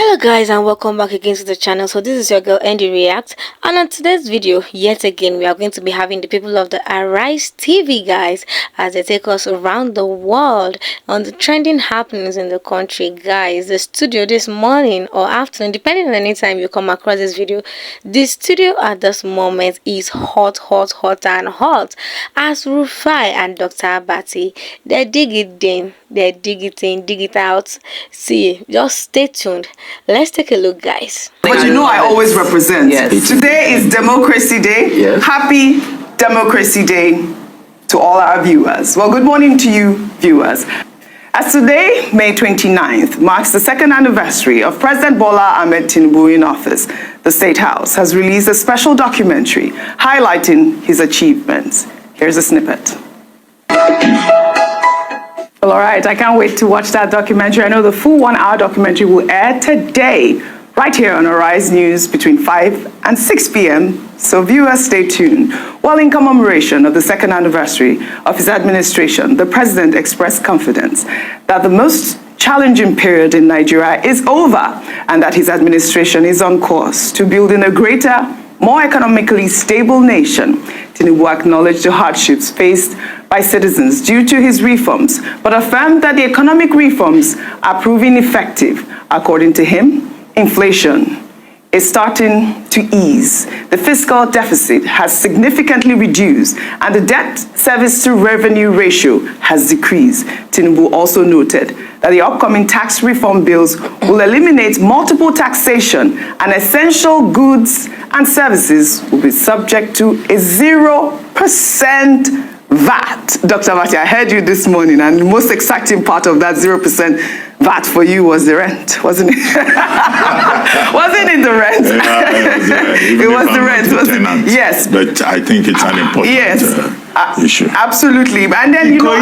Hello guys, and welcome back again to the channel. So this is your girl Andy React, and on today's video yet again we are going to be having the people of the Arise TV guys as they take us around the world on the trending happenings in the country. Guys, the studio this morning or afternoon, depending on any time you come across this video, the studio at this moment is hot and hot as Rufai and Dr. Abati, they dig it in, they dig it in, dig it out. See, just stay tuned. Let's take a look, guys. But you know I always represent. Yes. Today is Democracy Day. Yes. Happy Democracy Day to all our viewers. Well, good morning to you, viewers. As today, May 29th, marks the second anniversary of President Bola Ahmed Tinubu in office, the State House has released a special documentary highlighting his achievements. Here's a snippet. Well, all right, I can't wait to watch that documentary. I know the full 1-hour documentary will air today, right here on Arise News between 5 and 6 p.m. So viewers, stay tuned. Well, in commemoration of the second anniversary of his administration, the president expressed confidence that the most challenging period in Nigeria is over and that his administration is on course to building a greater, more economically stable nation. Tinubu acknowledged the hardships faced by citizens due to his reforms, but affirmed that the economic reforms are proving effective. According to him, inflation is starting to ease. The fiscal deficit has significantly reduced, and the debt service to revenue ratio has decreased. Tinubu also noted that the upcoming tax reform bills will eliminate multiple taxation, and essential goods and services will be subject to a 0% VAT. Dr. Abati, I heard you this morning, and the most exciting part of that 0% VAT for you was the rent, wasn't it? Wasn't it the rent? Yeah, it was the rent, wasn't it? Yes. But I think it's an important issue. Absolutely. And then, you know,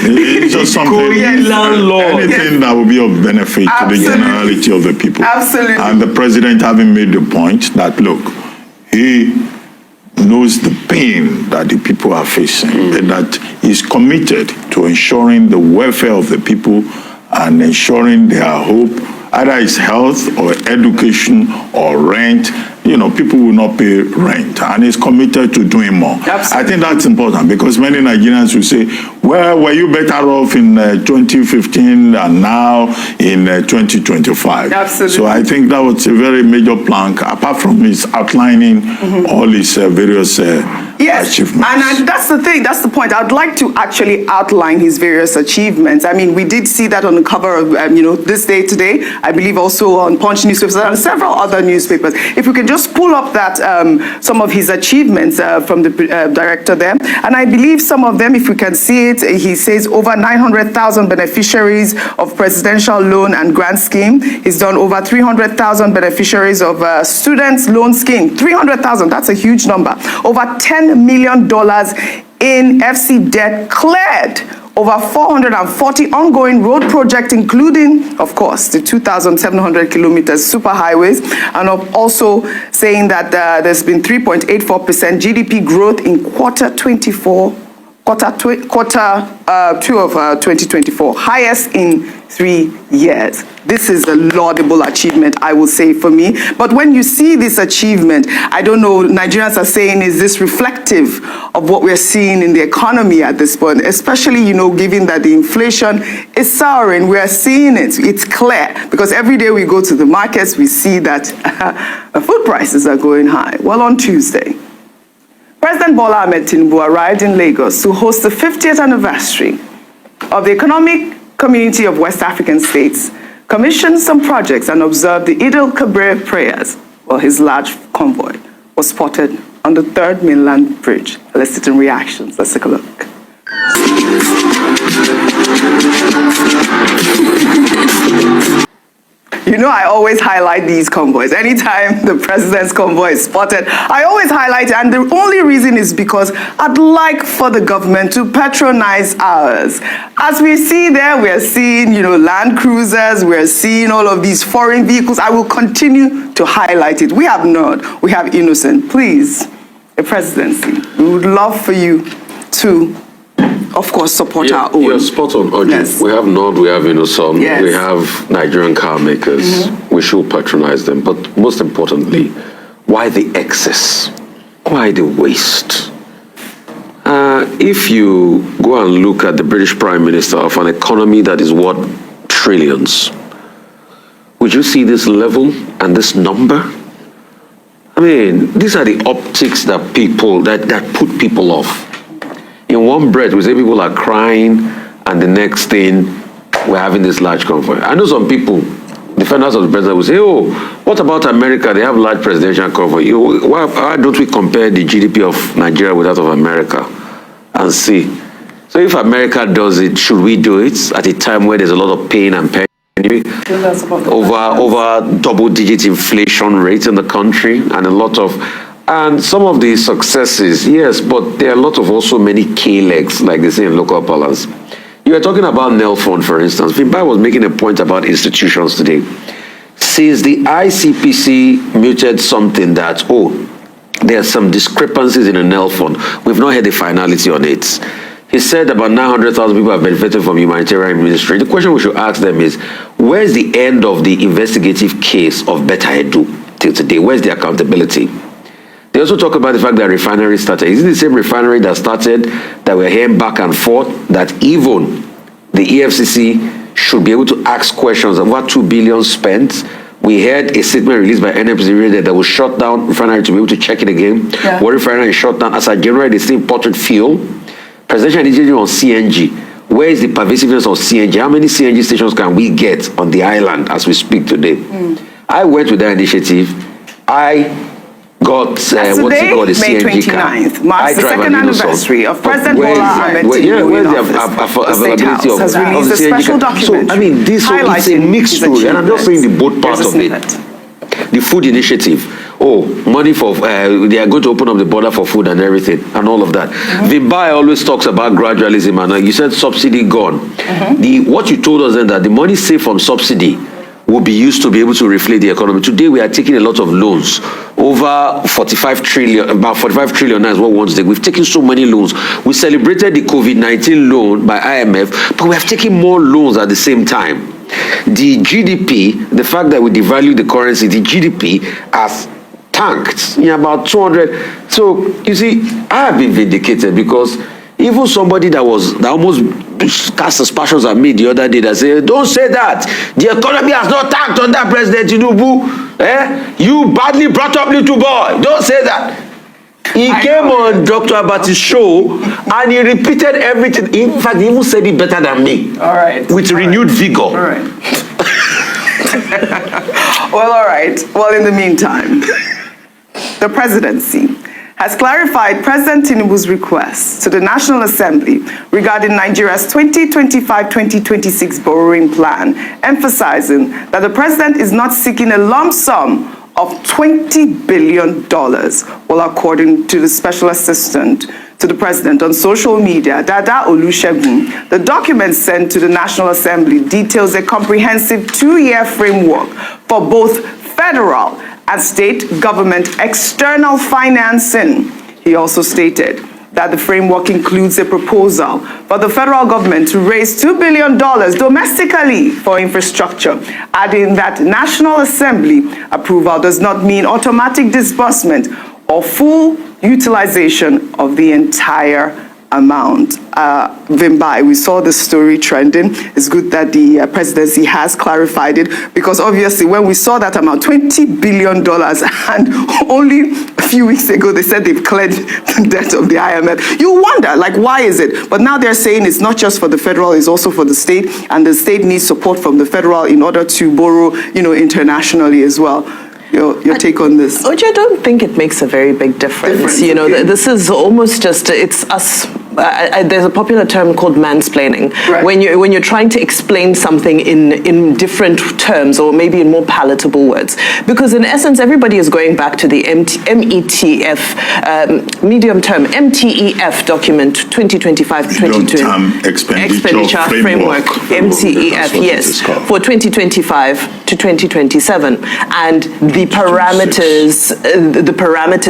it's just something, anything that will be of benefit to the generality of the people. Absolutely. And the president having made the point that, look, he knows the pain that the people are facing, and that he's committed to ensuring the welfare of the people and ensuring their hope, either it's health or education or rent. You know, people will not pay rent, and he's committed to doing more. Absolutely. I think that's important because many Nigerians will say, well, were you better off in 2015 and now in 2025? Absolutely. So I think that was a very major plank, apart from his outlining all his various achievements. And that's the thing, that's the point. I'd like to actually outline his various achievements. I mean, we did see that on the cover of, This Day Today, I believe also on Punch newspapers and several other newspapers. If we can just pull up that, some of his achievements from the director there. And I believe some of them, if we can see it, he says over 900,000 beneficiaries of presidential loan and grant scheme. He's done over 300,000 beneficiaries of students loan scheme. 300,000, that's a huge number. Over $10 million in FC debt cleared. Over 440 ongoing road projects, including, of course, the 2,700 kilometers superhighways, and also saying that there's been 3.84% GDP growth in quarter 2 of 2024, highest in 3 years. This is a laudable achievement, I will say, for me. But when you see this achievement, I don't know, Nigerians are saying, is this reflective of what we're seeing in the economy at this point? Especially, given that the inflation is soaring, we are seeing it. It's clear, because every day we go to the markets, we see that food prices are going high. Well, on Tuesday, President Bola Ahmed Tinubu arrived in Lagos to host the 50th anniversary of the Economic Community of West African States, commissioned some projects, and observed the Eid al-Kabir prayers. Well, his large convoy was spotted on the 3rd Mainland Bridge. Eliciting reactions. Let's take a look. I always highlight these convoys. Anytime the president's convoy is spotted, I always highlight it, and the only reason is because I'd like for the government to patronize ours. As we see there, we're seeing, Land Cruisers, we're seeing all of these foreign vehicles. I will continue to highlight it. We have not, we have innocent. Please, the presidency, we would love for you to of course, support our own. You're spot on, Audrey. Yes. We have Nord, we have Innoson, Yes. we have Nigerian car makers. We should patronize them. But most importantly, why the excess? Why the waste? If you go and look at the British Prime Minister of an economy that is worth trillions, would you see this level and this number? I mean, these are the optics that people, that put people off. In one breath, we say people are crying, and the next thing, we're having this large convoy. I know some people, defenders of the president, will say, oh, what about America? They have large presidential convoy. Why don't we compare the GDP of Nigeria with that of America and see? So if America does it, should we do it at a time where there's a lot of pain and pain? Over double-digit inflation rate in the country, and some of the successes, yes, but there are a lot of also many K-legs, like they say in local parlance. You were talking about Nelfon, for instance. Vimbai was making a point about institutions today. Since the ICPC muted something that, there are some discrepancies in the Nelfon, we've not had a finality on it. He said about 900,000 people have benefited from humanitarian ministry. The question we should ask them is, where's the end of the investigative case of Beta Edu till today? Where's the accountability? They also talk about the fact that refinery started. Is it the same refinery that started, that we're hearing back and forth, that even the EFCC should be able to ask questions of what 2 billion spent? We heard a statement released by NMPC that will shut down refinery to be able to check it again. Yeah. May CNG car. 29th marks the second anniversary of President Where's Bola Ahmed Tinubu in the office. The State availability House has released a CNG special car? document. So, I mean, this it's a mixed story, and I'm just saying the both parts of it. The food initiative. Money for, they are going to open up the border for food and everything, and all of that. Vimbai always talks about gradualism, and you said subsidy gone. What you told us then, that the money saved from subsidy will be used to be able to reflate the economy. Today, we are taking a lot of loans. Over 45 trillion, about 45 trillion now is what we want to take. We've taken so many loans. We celebrated the COVID-19 loan by IMF, but we have taken more loans at the same time. The GDP, the fact that we devalue the currency, the GDP has tanked in about 200. So, you see, I have been vindicated, because even somebody that almost cast aspersions at me the other day, that said, don't say that. The economy has not tanked under President Tinubu. You badly brought up little boy. Don't say that. He came on Dr. Abati's show, and he repeated everything. In fact, he even said it better than me. All right. With renewed vigor. All right. Well, all right. Well, in the meantime, the presidency has clarified President Tinubu's request to the National Assembly regarding Nigeria's 2025-2026 borrowing plan, emphasizing that the president is not seeking a lump sum of $20 billion. Well, according to the special assistant to the president on social media, Dada Olusegun, the document sent to the National Assembly details a comprehensive 2-year framework for both federal and state government external financing. He also stated that the framework includes a proposal for the federal government to raise $2 billion domestically for infrastructure, adding that National Assembly approval does not mean automatic disbursement or full utilization of the entire amount. Vimbai, we saw the story trending. It's good that the presidency has clarified it, because obviously when we saw that amount, $20 billion, and only a few weeks ago they said they've cleared the debt of the IMF, you wonder, like, why is it? But now they're saying it's not just for the federal, it's also for the state, and the state needs support from the federal in order to borrow, internationally as well. Your take on this? Oji, I don't think it makes a very big difference. This is almost just, it's us. There's a popular term called mansplaining. Right. When you're trying to explain something in different terms, or maybe in more palatable words. Because in essence, everybody is going back to the METF, medium term, MTEF document 2025-2020. Expenditure Framework. MTEF, yes, for 2025 to 2027. And the parameters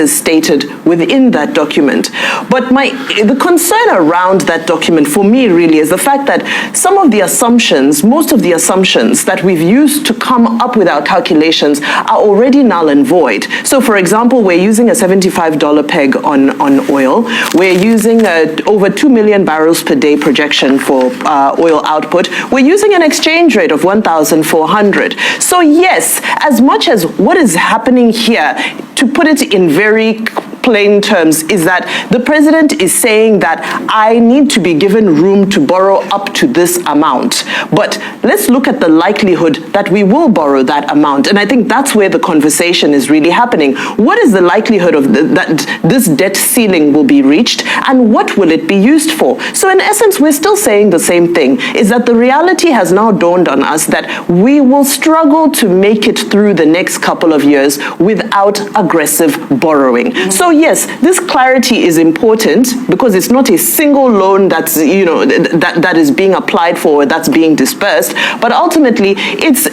stated within that document. But the concern concern around that document for me really is the fact that some of the assumptions, most of the assumptions that we've used to come up with our calculations are already null and void. So for example, we're using a $75 peg on oil. We're using over 2 million barrels per day projection for oil output. We're using an exchange rate of 1,400. So yes, as much as what is happening here, to put it in very plain terms, is that the president is saying that I need to be given room to borrow up to this amount. But let's look at the likelihood that we will borrow that amount. And I think that's where the conversation is really happening. What is the likelihood of that this debt ceiling will be reached, and what will it be used for? So in essence, we're still saying the same thing, is that the reality has now dawned on us that we will struggle to make it through the next couple of years without aggressive borrowing. So yes, this clarity is important because it's not a single loan that's, that is being applied for, that's being dispersed, but ultimately it's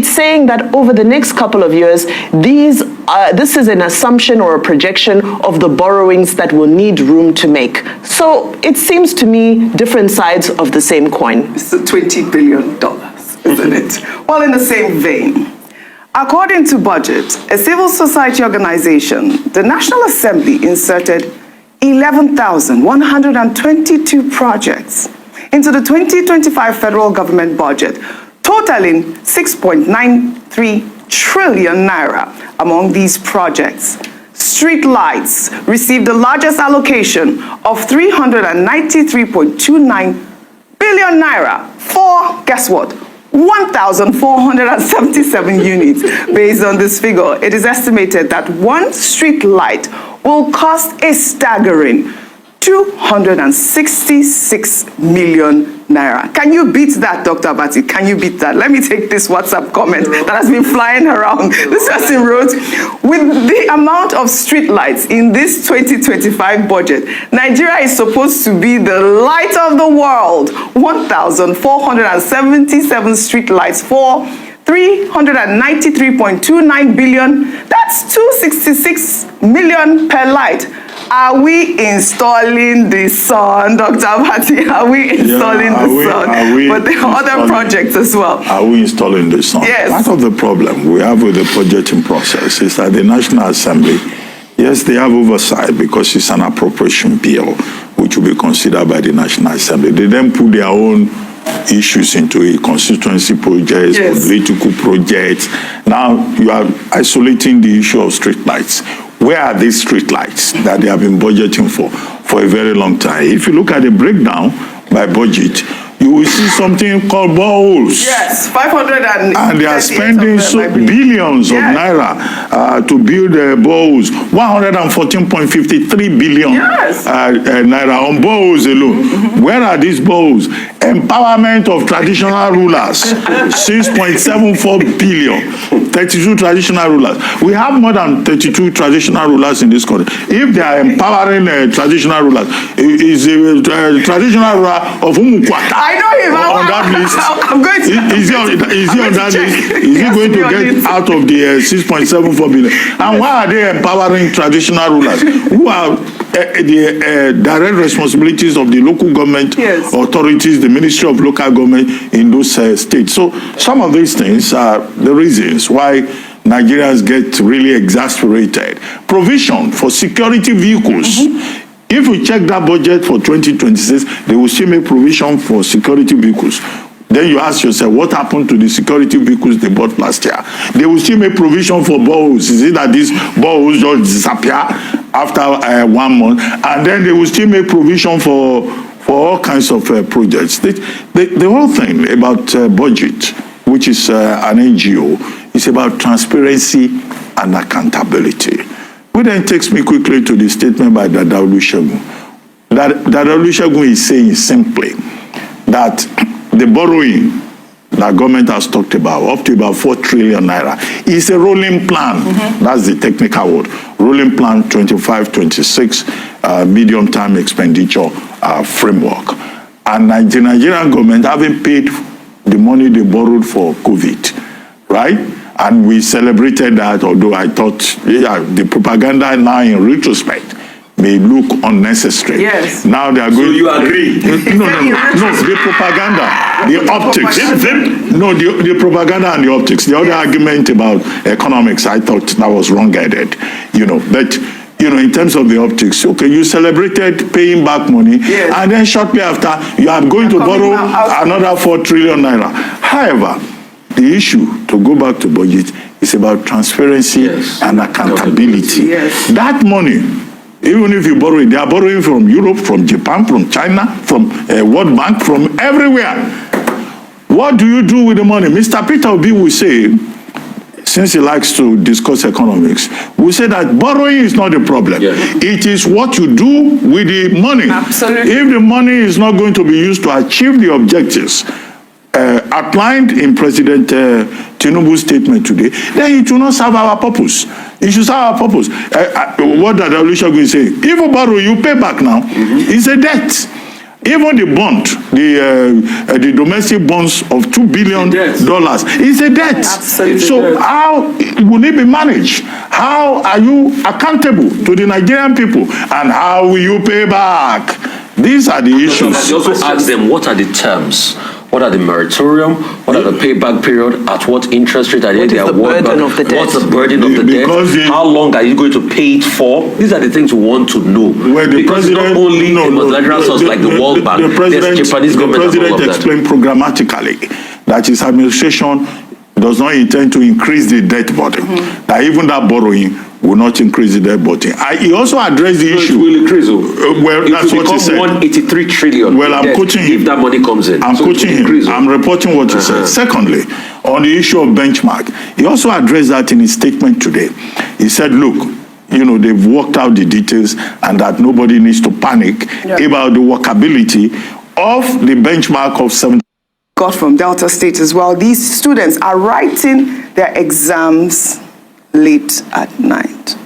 saying that over the next couple of years, this is an assumption or a projection of the borrowings that will need room to make. So it seems to me different sides of the same coin. It's $20 billion, isn't it? Well, in the same vein, according to Budget, a civil society organization, the National Assembly inserted 11,122 projects into the 2025 federal government budget, totaling 6.93 trillion naira. Among these projects, street lights received the largest allocation of 393.29 billion naira for, guess what, 1,477 units. Based on this figure, it is estimated that one street light will cost a staggering 266 million naira. Can you beat that, Dr. Abati? Can you beat that? Let me take this WhatsApp comment that has been flying around. This person wrote, with the amount of street lights in this 2025 budget, Nigeria is supposed to be the light of the world. 1,477 street lights for 393.29 billion. That's 266 million per light. Are we installing the sun, Dr. Abati? Are we installing the sun? But there are other projects as well. Are we installing the sun? Yes. Part of the problem we have with the budgeting process is that the National Assembly, yes, they have oversight because it's an appropriation bill, which will be considered by the National Assembly. They then put their own issues into it, constituency projects, political projects. Now you are isolating the issue of street lights. Where are these street lights that they have been budgeting for a very long time? If you look at the breakdown by budget, you will see something called boreholes. Yes, 500 and they are spending billions of naira to build boreholes. 114.53 billion naira on boreholes alone. Where are these boreholes? Empowerment of traditional rulers, 6.74 billion. 32 traditional rulers. We have more than 32 traditional rulers in this country. If they are empowering traditional rulers, is a traditional ruler of Umukwata. I know him. On that list. I'm going to. Is he on that list? Is he going to get out of the 6.74 billion? And why are they empowering traditional rulers who are the direct responsibilities of the local government authorities, the Ministry of Local Government in those states? So some of these things are the reasons why Nigerians get really exasperated. Provision for security vehicles. If we check that budget for 2026, they will still make provision for security vehicles. Then you ask yourself, what happened to the security vehicles they bought last year? They will still make provision for boreholes. Is it that these boreholes just disappear after 1 month? And then they will still make provision for all kinds of projects. The whole thing about budget, which is an NGO, is about transparency and accountability. Which then takes me quickly to the statement by Dada Olusegun. Dada Olusegun is saying simply that the borrowing that government has talked about, up to about 4 trillion naira, is a rolling plan. That's the technical word. Rolling plan 25-26 medium-term expenditure framework. And the Nigerian government haven't paid the money they borrowed for COVID, right? And we celebrated that, although I thought, the propaganda now in retrospect may look unnecessary. Yes. Now they are going. So you agree? No, the propaganda, the optics. The propaganda and the optics. The other argument about economics, I thought that was wrong-guided. But in terms of the optics, okay, you celebrated paying back money, yes, and then shortly after, you are going to borrow another 4 trillion naira. However, the issue, to go back to budget, is about transparency and accountability. Yes. That money, even if you borrow it, they are borrowing from Europe, from Japan, from China, from World Bank, from everywhere. What do you do with the money? Mr. Peter Obi will say, since he likes to discuss economics, we say that borrowing is not the problem. Yeah. It is what you do with the money. Absolutely. If the money is not going to be used to achieve the objectives outlined in President Tinubu's statement today, then it will not serve our purpose. It should serve our purpose. What did Olusegun say? If you borrow, you pay back now. It's a debt. Even the bond, the domestic bonds of $2 billion is a debt. Absolutely. So how will it be managed? How are you accountable to the Nigerian people? And how will you pay back? These are the issues. You also ask them, what are the terms? What are the moratorium? What are the payback period? At what interest rate are they? What is the burden of the debt? What's the burden of the debt? How long are you going to pay it for? These are the things we want to know. Because it's not only the multilateral source like the World Bank, there's Japanese government and all of that. The president explained programmatically that his administration does not intend to increase the debt burden. That even that borrowing will not increase the debt burden. He also addressed the issue. It will increase. Well, that's what he said. 183 trillion. Well, I'm quoting him. If that money comes in. I'm quoting him. I'm reporting what he said. Secondly, on the issue of benchmark, he also addressed that in his statement today. He said, look, they've worked out the details and that nobody needs to panic about the workability of the benchmark of 70. Got from Delta State as well. These students are writing their exams late at night.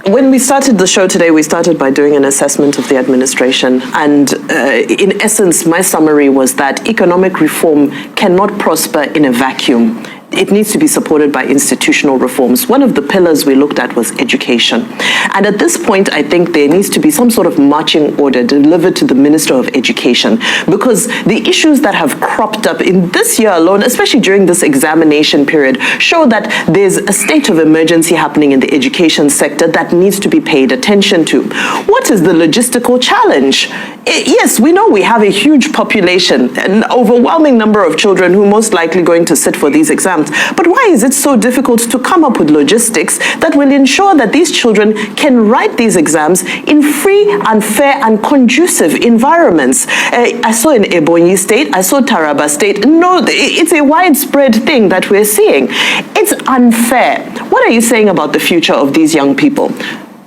When we started the show today, we started by doing an assessment of the administration. And in essence, my summary was that economic reform cannot prosper in a vacuum. It needs to be supported by institutional reforms. One of the pillars we looked at was education. And at this point, I think there needs to be some sort of marching order delivered to the Minister of Education, because the issues that have cropped up in this year alone, especially during this examination period, show that there's a state of emergency happening in the education sector that needs to be paid attention to. What is the logistical challenge? Yes, we know we have a huge population, an overwhelming number of children who are most likely going to sit for these exams. But why is it so difficult to come up with logistics that will ensure that these children can write these exams in free and fair and conducive environments? I saw in Ebonyi State, I saw Taraba State. No, it's a widespread thing that we're seeing. It's unfair. What are you saying about the future of these young people?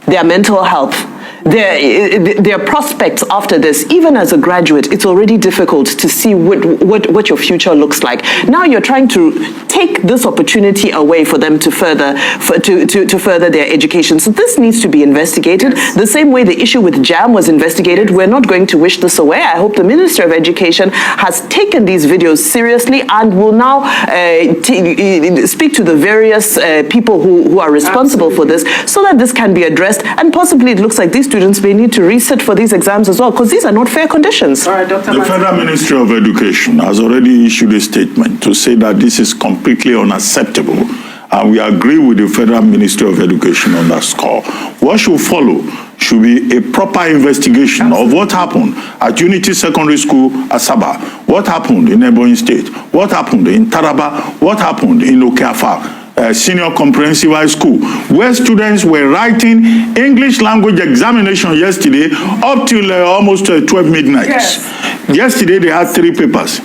Their mental health, their prospects after this. Even as a graduate, it's already difficult to see what your future looks like. Now you're trying to take this opportunity away for them to further their education. So this needs to be investigated. The same way the issue with JAM was investigated. We're not going to wish this away. I hope the Minister of Education has taken these videos seriously and will now speak to the various people who are responsible for this, so that this can be addressed. And possibly it looks like these students may need to resit for these exams as well, because these are not fair conditions. All right, Dr. The Federal Ministry of Education has already issued a statement to say that this is completely unacceptable, and we agree with the Federal Ministry of Education on that score. What should follow should be a proper investigation of what happened at Unity Secondary School, Asaba, what happened in Ebonyi State, what happened in Taraba, what happened in Okeafa, Senior Comprehensive High School, where students were writing English language examination yesterday up till almost 12 midnight. Yes. Yesterday they had 3 papers.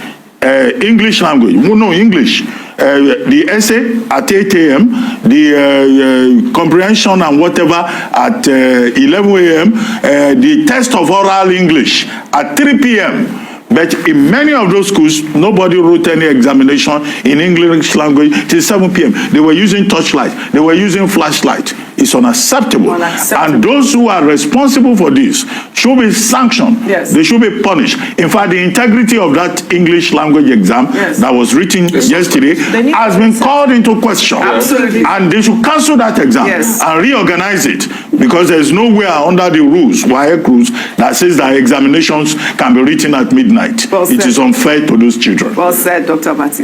English language, English. The essay at 8 a.m., the comprehension and whatever at 11 a.m., the test of oral English at 3 p.m. But in many of those schools, nobody wrote any examination in English language till 7 p.m. They were using torchlight. They were using flashlight. is unacceptable. And those who are responsible for this should be sanctioned. Yes. They should be punished. In fact, the integrity of that English language exam that was written yesterday has been called into question. Absolutely. And they should cancel that exam and reorganize it, because there's nowhere under the rules, WAEC rules, that says that examinations can be written at midnight. It is unfair to those children. Well said, Dr. Abati.